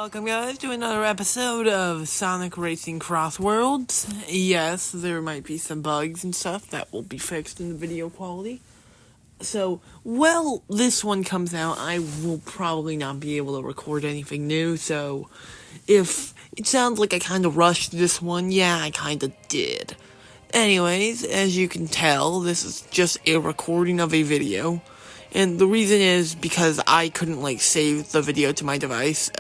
Welcome guys to another episode of Sonic Racing Crosswords. Yes, there might be some bugs and stuff that will be fixed in the video quality. So, this one comes out, I will probably not be able to record anything new, so if it sounds like I kind of rushed this one, yeah, I kind of did. Anyways, as you can tell, this is just a recording of a video. And the reason is because I couldn't, save the video to my device.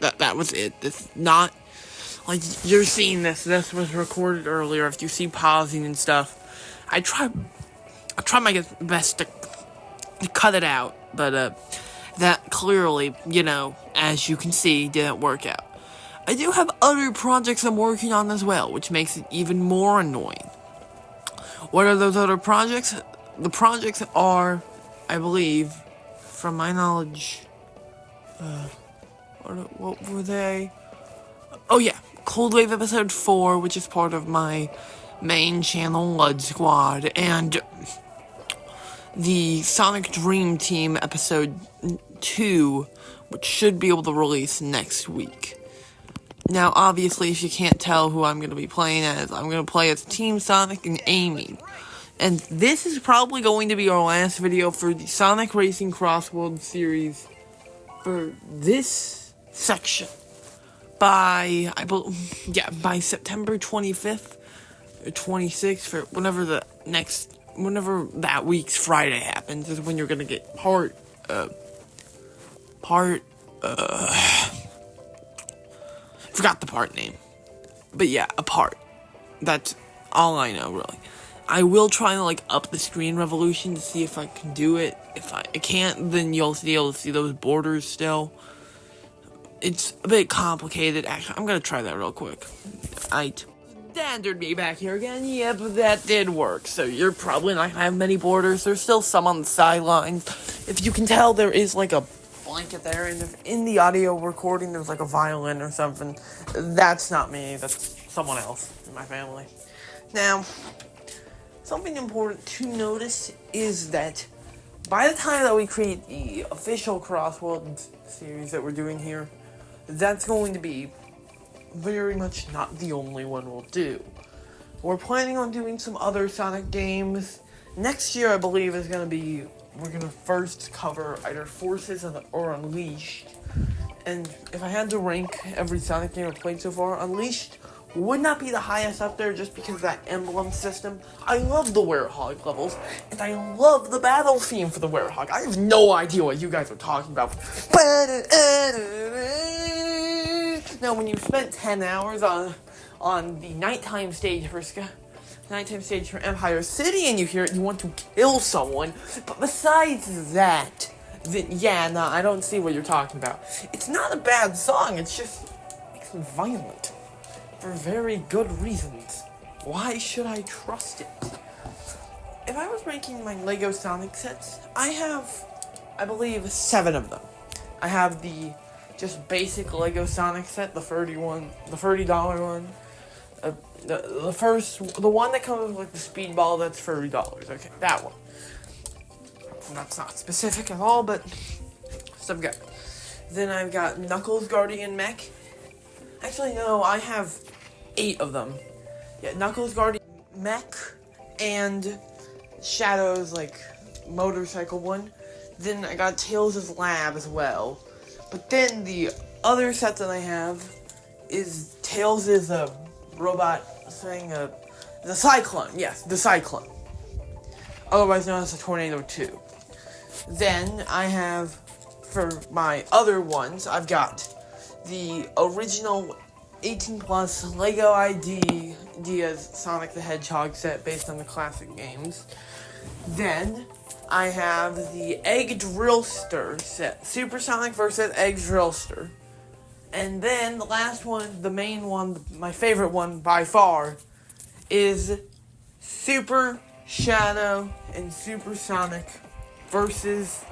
That was it. It's not, you're seeing this. This was recorded earlier. If you see pausing and stuff, I try my best to cut it out. But, that clearly, as you can see, didn't work out. I do have other projects I'm working on as well, which makes it even more annoying. What are those other projects? The projects are, I believe, from my knowledge, what were they? Oh yeah, Cold Wave Episode 4, which is part of my main channel, Lud Squad, and the Sonic Dream Team Episode 2, which should be able to release next week. Now, obviously, if you can't tell who I'm going to be playing as, I'm going to play as Team Sonic and Amy. And this is probably going to be our last video for the Sonic Racing Crossworld series for this section. By September 25th or 26th, for whenever that week's Friday happens, is when you're gonna get forgot the part name. But yeah, a part. That's all I know, really. I will try to, up the screen resolution to see if I can do it. If I can't, then you'll be able to see those borders still. It's a bit complicated. Actually, I'm gonna try that real quick. Standard me back here again. Yep, that did work. So you're probably not gonna have many borders. There's still some on the sidelines. If you can tell, there is, a blanket there. And if in the audio recording there's, a violin or something, that's not me. That's someone else in my family. Now, something important to notice is that by the time that we create the official Crossworld series that we're doing here, that's going to be very much not the only one we'll do. We're planning on doing some other Sonic games. Next year, I believe, is going to be, we're going to first cover either Forces or Unleashed. And if I had to rank every Sonic game I've played so far, Unleashed would not be the highest up there just because of that emblem system. I love the Werehog levels, and I love the battle theme for the Werehog. I have no idea what you guys are talking about. Now, when you spent 10 hours on the nighttime stage for Empire City and you hear it, you want to kill someone. But besides that, I don't see what you're talking about. It's not a bad song, it's just makes me violent. For very good reasons. Why should I trust it? If I was ranking my Lego Sonic sets, I have, I believe, 7 of them. I have the just basic Lego Sonic set, the $30 one. The one that comes with the speedball, that's $30. Okay, that one. That's not specific at all, but so I've got. Then I've got Knuckles Guardian Mech. Actually, no, I have 8 of them. Yeah, Knuckles Guardian Mech and Shadow's, motorcycle one. Then I got Tails' Lab as well. But then the other set that I have is Tails' robot thing, the Cyclone. Yes, the Cyclone. Otherwise known as the Tornado 2. Then I have, for my other ones, I've got the original 18+ Lego Ideas Sonic the Hedgehog set based on the classic games. Then I have the Egg Drillster set, Super Sonic vs. Egg Drillster. And then the last one, the main one, my favorite one by far, is Super Shadow and Super Sonic versus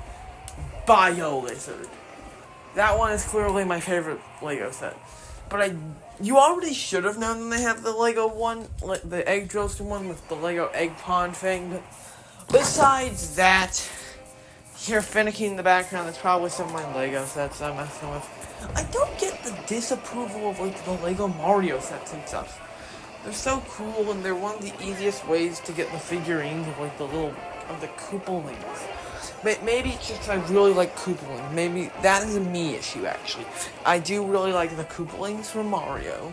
Bio Lizard. That one is clearly my favorite Lego set. But you already should have known that they have the Lego one, the Egg Drillster one with the Lego Egg Pond thing. But besides that, here finicky in the background, that's probably some of my Lego sets I'm messing with. I don't get the disapproval of like the Lego Mario sets and stuff. They're so cool, and they're one of the easiest ways to get the figurines of like the Koopalings. But maybe it's just I really like Koopalings. Maybe that is a me issue, actually. I do really like the Koopalings from Mario.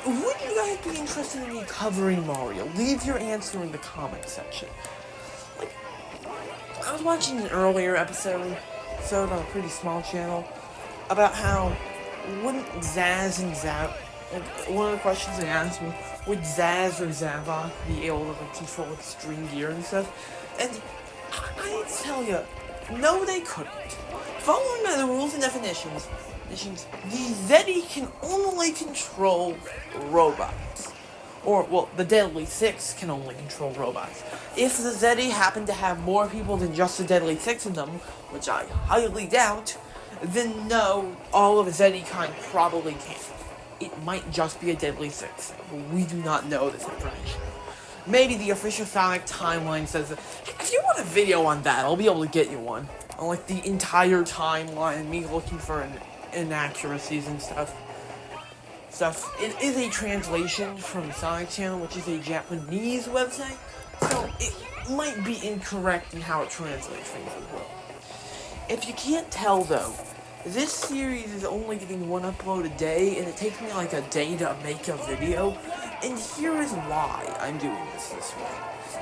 Would you guys be interested in me covering Mario? Leave your answer in the comment section. Like, I was watching an earlier episode on a pretty small channel about how wouldn't Zaz and Zav, like, one of the questions they asked me, would Zaz or Zavok be able to like, control extreme gear and stuff? And I tell you, no, they couldn't. Following by the rules and definitions, the Zeddy can only control robots. Or, well, the Deadly Six can only control robots. If the Zeddy happen to have more people than just the Deadly Six in them, which I highly doubt, then no, all of Zeddy kind probably can't. It might just be a Deadly Six, but we do not know this information. Maybe the official Sonic timeline says that, if you want a video on that, I'll be able to get you one. On, like, the entire timeline, me looking for inaccuracies and stuff. It is a translation from Sonic Channel, which is a Japanese website, so it might be incorrect in how it translates things as well. If you can't tell, though, this series is only getting one upload a day, and it takes me like a day to make a video, and here is why I'm doing this way.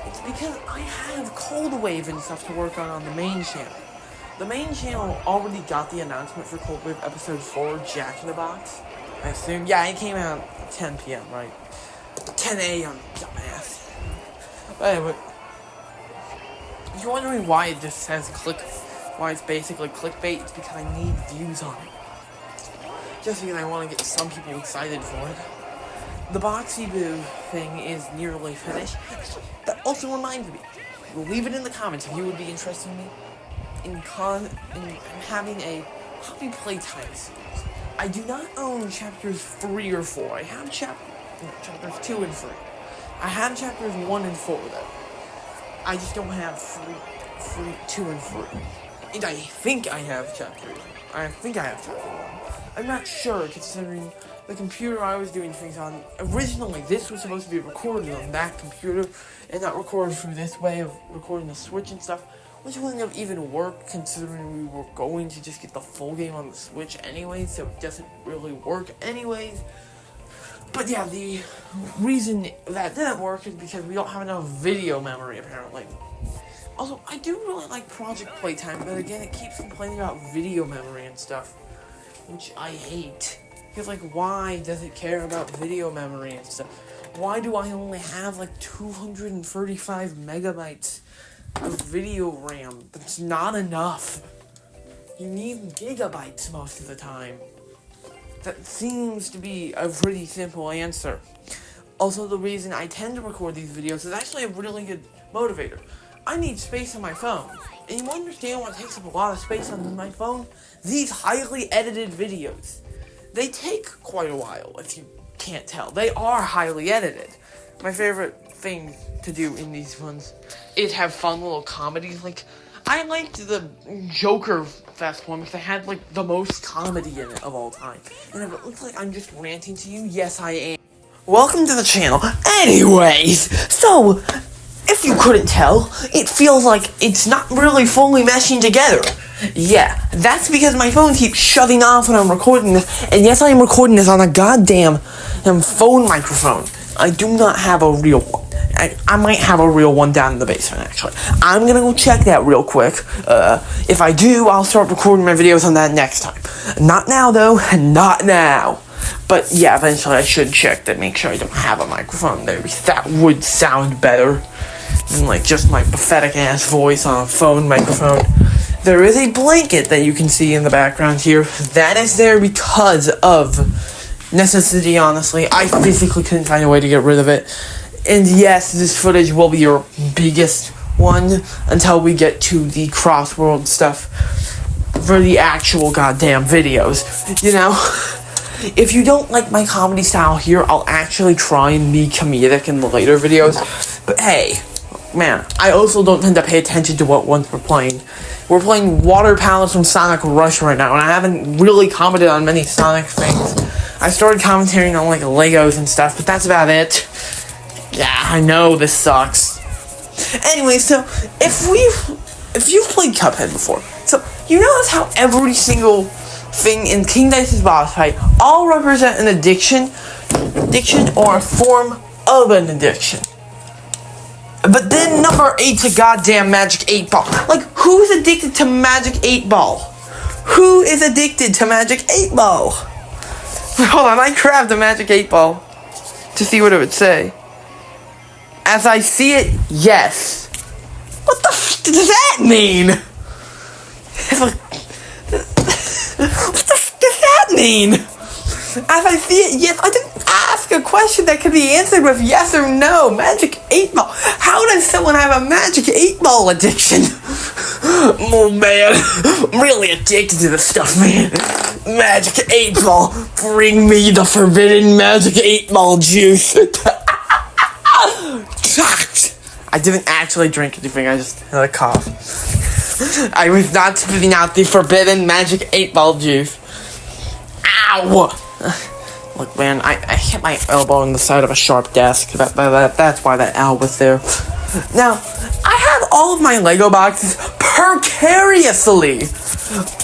It's because I have Cold Wave and stuff to work on the main channel. The main channel already got the announcement for Cold Wave Episode 4, Jack in the Box. I assume. Yeah, it came out at 10 p.m., right? 10 a.m., dumbass. But anyway, if you're wondering why it just says why it's basically clickbait, it's because I need views on it. Just because I want to get some people excited for it. The Boxy Boo thing is nearly finished. That also reminds me, leave it in the comments if you would be interested in having a hobby playtime series. I do not own chapters 3 or 4. I have chapters 2 and 3. I have chapters 1 and 4 though. I just don't have 2 and 3. And I think I have chapter 1. I'm not sure, considering the computer I was doing things on. Originally, this was supposed to be recorded on that computer, and not recorded through this way of recording the Switch and stuff, which wouldn't have even worked, considering we were going to just get the full game on the Switch anyway, so it doesn't really work anyways. But yeah, the reason that didn't work is because we don't have enough video memory, apparently. Also, I do really like Project Playtime, but again, it keeps complaining about video memory and stuff, which I hate. Because, like, why does it care about video memory and stuff? Why do I only have, like, 235 megabytes of video RAM? That's not enough. You need gigabytes most of the time. That seems to be a pretty simple answer. Also, the reason I tend to record these videos is actually a really good motivator. I need space on my phone. And you understand why it takes up a lot of space on my phone? These highly edited videos. They take quite a while, if you can't tell. They are highly edited. My favorite thing to do in these ones is have fun little comedies. Like, I liked the Joker Fest one because they had, like, the most comedy in it of all time. And if it looks like I'm just ranting to you, yes, I am. Welcome to the channel. Anyways, so, if you couldn't tell, it feels like it's not really fully meshing together. Yeah, that's because my phone keeps shutting off when I'm recording this, and yes, I am recording this on a goddamn phone microphone. I do not have a real one. I might have a real one down in the basement, actually. I'm gonna go check that real quick. If I do, I'll start recording my videos on that next time. Not now, though. Not now. But yeah, eventually I should check that, make sure I don't have a microphone there, because that would sound better than, like, just my pathetic-ass voice on a phone microphone. There is a blanket that you can see in the background here. That is there because of necessity, honestly. I physically couldn't find a way to get rid of it. And yes, this footage will be your biggest one until we get to the crossword stuff for the actual goddamn videos. You know, if you don't like my comedy style here, I'll actually try and be comedic in the later videos. But hey, man, I also don't tend to pay attention to what ones we're playing. We're playing Water Palace from Sonic Rush right now, and I haven't really commented on many Sonic things. I started commentating on, like, Legos and stuff, but that's about it. Yeah, I know this sucks. Anyway, so, if you've played Cuphead before, so, you notice how every single thing in King Dice's boss fight all represent an addiction or a form of an addiction. But then number 8's a goddamn Magic 8 Ball. Like, who's addicted to Magic 8 Ball? Who is addicted to Magic 8 Ball? Hold on, I grabbed the Magic 8 Ball to see what it would say. As I see it, yes. What the f does that mean? What the f does that mean? As I see it, yes. I didn't ask a question that could be answered with yes or no. Magic 8 Ball. How does someone have a Magic 8 Ball addiction? Oh man, I'm really addicted to this stuff, man. Magic 8 Ball. Bring me the forbidden Magic 8 Ball juice. I didn't actually drink anything, I just had a cough. I was not spitting out the forbidden Magic 8 Ball juice. Ow! Look, man, I hit my elbow on the side of a sharp desk. That's why that owl was there. Now, I have all of my Lego boxes precariously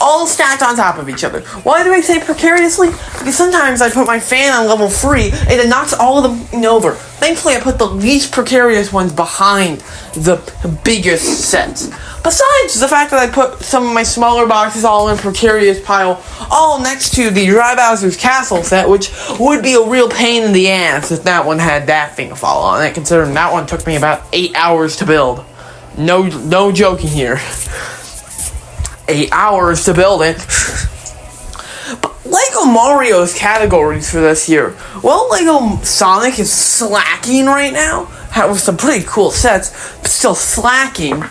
all stacked on top of each other. Why do I say precariously? Because sometimes I put my fan on level 3 and it knocks all of them over. Thankfully, I put the least precarious ones behind the biggest sets. Besides the fact that I put some of my smaller boxes all in a precarious pile, all next to the Dry Bowser's Castle set, which would be a real pain in the ass if that one had that thing to fall on it, considering that one took me about 8 hours to build. No joking here. 8 hours to build it. But Lego Mario's categories for this year. Well, Lego Sonic is slacking right now. With some pretty cool sets, but still slacking.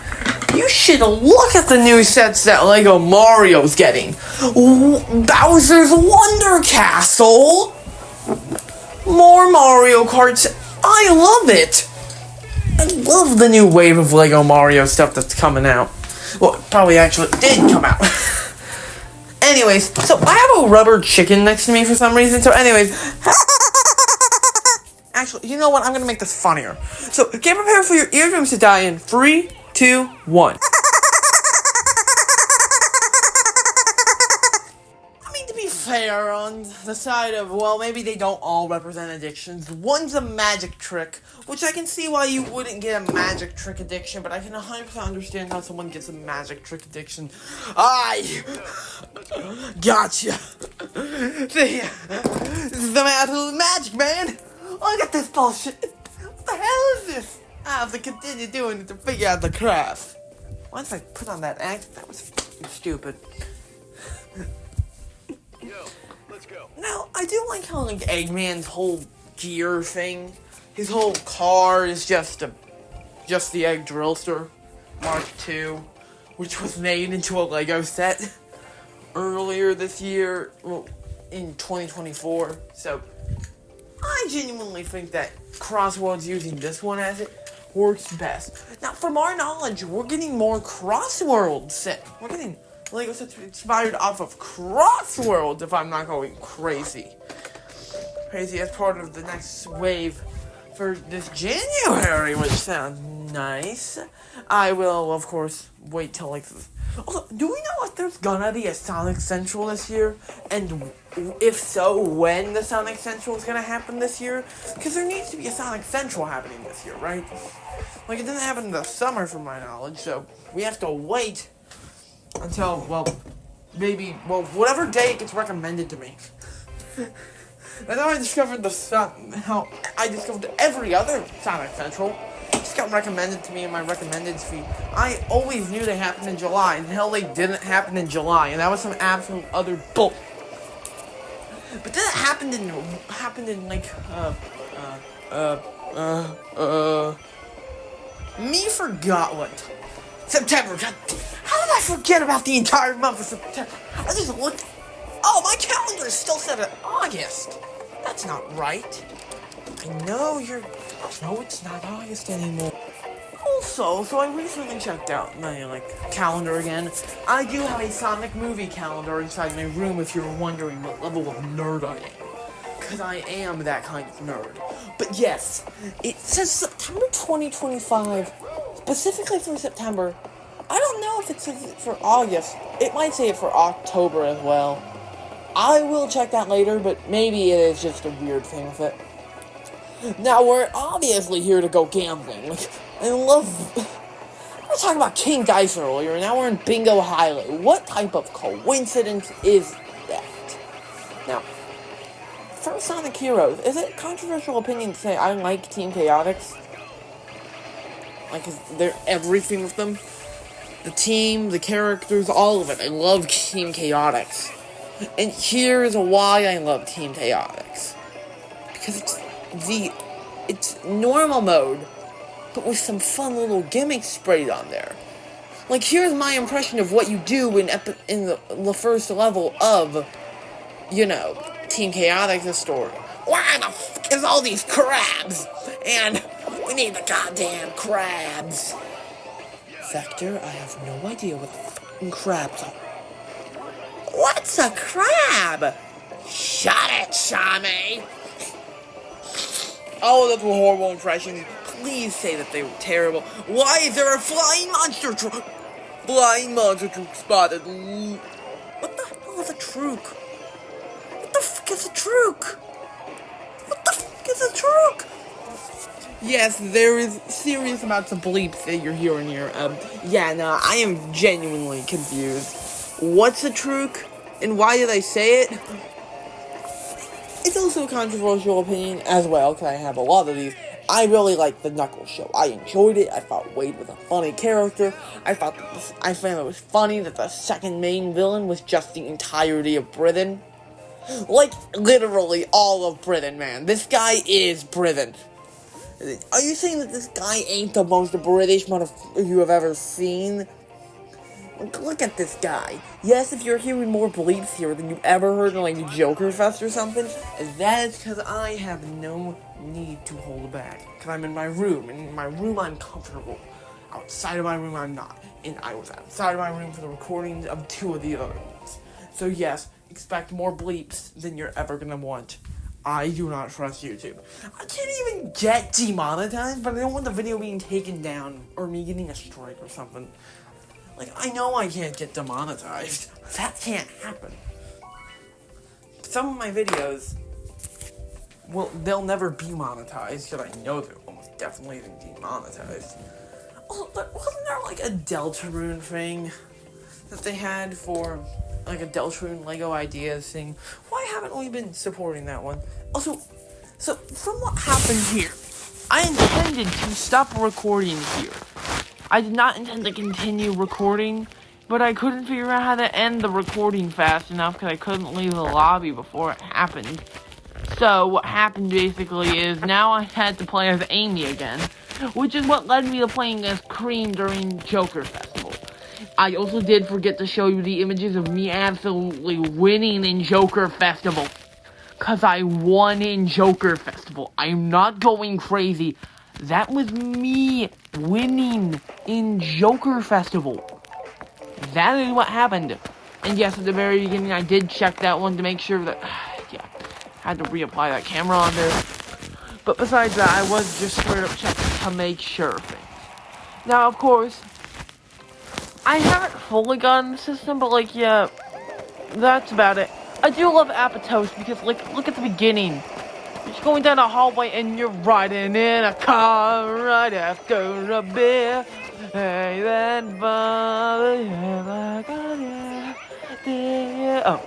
You should look at the new sets that Lego Mario's getting. Bowser's Wonder Castle. More Mario Karts. I love it. I love the new wave of Lego Mario stuff that's coming out. Well, it probably actually did come out. Anyways, so I have a rubber chicken next to me for some reason. So anyways, actually, you know what? I'm gonna make this funnier. So get prepared for your eardrums to die in 3, 2, 1. I mean, to be fair, on the side of, well, maybe they don't all represent addictions. One's a magic trick, which I can see why you wouldn't get a magic trick addiction, but I can 100% understand how someone gets a magic trick addiction. Gotcha. See, this is the absolute magic, man. Look at this bullshit. What the hell is this? I have to continue doing it to figure out the craft. Once I put on that act, that was fucking stupid. Yo, let's go. Now, I do like how, like, Eggman's whole gear thing, his whole car is just the Egg Drillster Mark II, which was made into a Lego set earlier this year, well, in 2024, so I genuinely think that Crosswords using this one as it works best. Now, from our knowledge, we're getting more Crosswords set. We're getting Lego sets inspired off of Crosswords, if I'm not going crazy. Crazy as part of the next wave for this January, which sounds nice. I will, of course, wait till, like... Also, do we know if there's gonna be a Sonic Central this year? And if so, when the Sonic Central is gonna happen this year? Because there needs to be a Sonic Central happening this year, right? Like, it didn't happen in the summer, from my knowledge, so we have to wait until, well, maybe, well, whatever day it gets recommended to me. That's how I discovered how I discovered every other Sonic Central. Just got recommended to me in my recommended feed. I always knew they happened in July, and hell, they didn't happen in July, and that was some absolute other bull. But then it happened in like, me forgot what. September. God, how did I forget about the entire month of September? I just looked. Oh, my calendar is still set at August. That's not right. I know you're... No, it's not August anymore. Oh, Also, so I recently checked out my, calendar again. I do have a Sonic movie calendar inside my room if you're wondering what level of nerd I am. Because I am that kind of nerd. But yes, it says September 2025, specifically for September. I don't know if it says it for August. It might say it for October as well. I will check that later, but maybe it is just a weird thing with it. Now, we're obviously here to go gambling. I love... We were talking about King Dice earlier, now we're in Bingo Highlight. What type of coincidence is that? Now, for Sonic Heroes, is it controversial opinion to say I like Team Chaotix? They're everything with them. The team, the characters, all of it. I love Team Chaotix. And here's why I love Team Chaotix. Because it's normal mode, but with some fun little gimmicks sprayed on there. Here's my impression of what you do in the first level of, Team Chaotix's story. Why the f*** is all these crabs? And we need the goddamn crabs. Vector, I have no idea what the f***ing crabs are. What's a crab? Shut it, Shami! Oh, those were horrible impressions. Please say that they were terrible. Why is there a flying monster truck? Flying monster truck spotted. What the hell is a truck? What the fuck is a truck? What the fuck is a truck? Yes, there is serious amounts of bleeps that you're hearing here. I am genuinely confused. What's a truck? And why did I say it? It's also a controversial opinion as well, because I have a lot of these. I really liked the Knuckles show. I enjoyed it. I thought Wade was a funny character. I found it was funny that the second main villain was just the entirety of Britain. Literally all of Britain, man. This guy is Britain. Are you saying that this guy ain't the most British motherfucker you have ever seen? Look at this guy. Yes, if you're hearing more bleeps here than you've ever heard in, Joker Fest or something, that is because I have no need to hold back. Because I'm in my room. In my room, I'm comfortable. Outside of my room, I'm not. And I was outside of my room for the recording of 2 of the other ones. So yes, expect more bleeps than you're ever gonna want. I do not trust YouTube. I can't even get demonetized, but I don't want the video being taken down or me getting a strike or something. I know I can't get demonetized. That can't happen. Some of my videos, they'll never be monetized, because I know they're almost definitely demonetized. Also, wasn't there, a Deltarune thing that they had for, a Deltarune Lego Ideas thing? Why haven't we been supporting that one? Also, so, from what happened here, I intended to stop recording here. I did not intend to continue recording, but I couldn't figure out how to end the recording fast enough because I couldn't leave the lobby before it happened. So, what happened basically is now I had to play as Amy again, which is what led me to playing as Cream during Joker Festival. I also did forget to show you the images of me absolutely winning in Joker Festival. Because I won in Joker Festival. I'm not going crazy. That was me winning in Joker Festival. That is what happened. And yes, at the very beginning, I did check that one to make sure that, had to reapply that camera on there. But besides that, I was just straight up checking to make sure of things. Now, of course, I haven't fully gotten the system, but that's about it. I do love Apatow because, look at the beginning. You're just going down a hallway and you're riding in a car right after a beer. Hey, then, oh.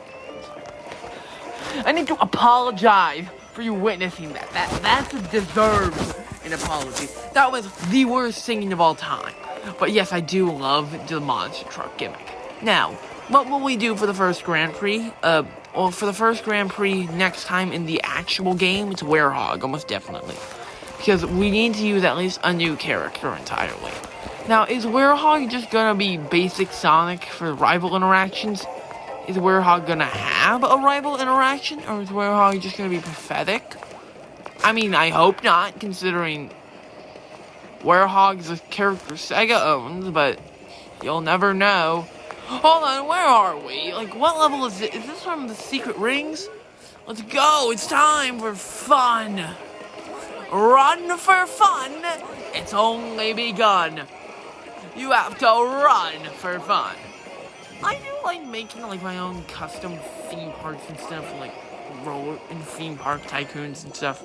I need to apologize for you witnessing that. That deserves an apology. That was the worst singing of all time. But yes, I do love the monster truck gimmick. Now, what will we do for the first Grand Prix? For the first Grand Prix next time in the actual game, it's Werehog, almost definitely. Because we need to use at least a new character entirely. Now, is Werehog just gonna be basic Sonic for rival interactions? Is Werehog gonna have a rival interaction? Or is Werehog just gonna be pathetic? I mean, I hope not, considering Werehog's a character Sega owns, but you'll never know. Hold on, where are we? Like, what level is it? Is this from the Secret Rings? Let's go, it's time for fun. Run for fun, it's only begun. You have to run for fun. I do like making like my own custom theme parks and stuff, like roller and theme park tycoons and stuff.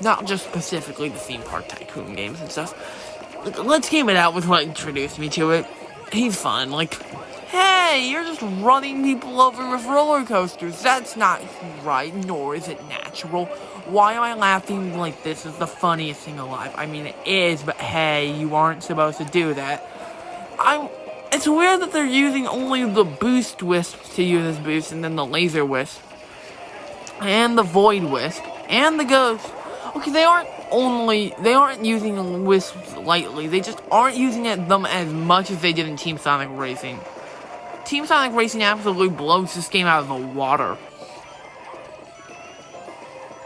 Not just specifically the theme park tycoon games and stuff. Let's game it out with what introduced me to it. He's fun, like, hey, you're just running people over with roller coasters. That's not right, nor is it natural. Why am I laughing like this is the funniest thing alive? I mean, it is, but hey, you aren't supposed to do that. It's weird that they're using only the boost wisp to use as boost, and then the laser wisp, and the void wisp, and the ghost. Okay, they aren't using wisps lightly. They just aren't using them as much as they did in Team Sonic Racing. Team Sonic Racing absolutely blows this game out of the water.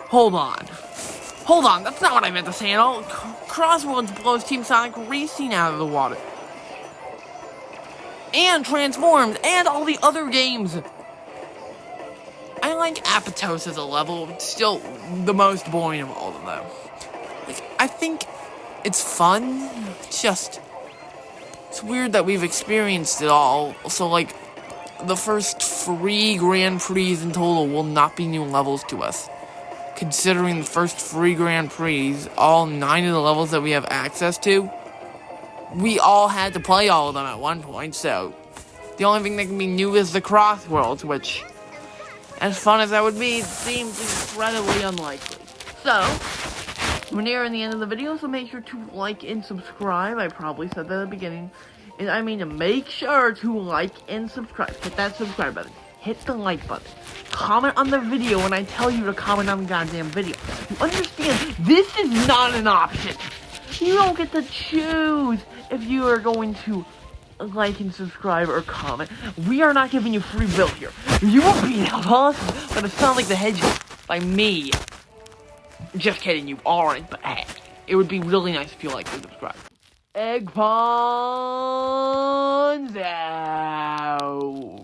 Hold on, that's not what I meant to say at all. Crosswords blows Team Sonic Racing out of the water. And Transformed, and all the other games. I like Apotos as a level, it's still the most boring of all of them. Like, I think it's fun, it's weird that we've experienced it all, so like, the first 3 Grand Prix in total will not be new levels to us. Considering the first 3 Grand Prix, all 9 of the levels that we have access to, we all had to play all of them at one point, so the only thing that can be new is the crosswords, which, as fun as that would be, seems incredibly unlikely. So, we're nearing the end of the video, so make sure to like and subscribe. I probably said that at the beginning. And I mean, make sure to like and subscribe. Hit that subscribe button. Hit the like button. Comment on the video when I tell you to comment on the goddamn video. You understand, this is not an option. You don't get to choose if you are going to like and subscribe or comment. We are not giving you free will here. You are being held by the Sound Like the Hedgehog by me. Just kidding, you aren't, but hey, it would be really nice if you like and subscribe. Egg Pawns out.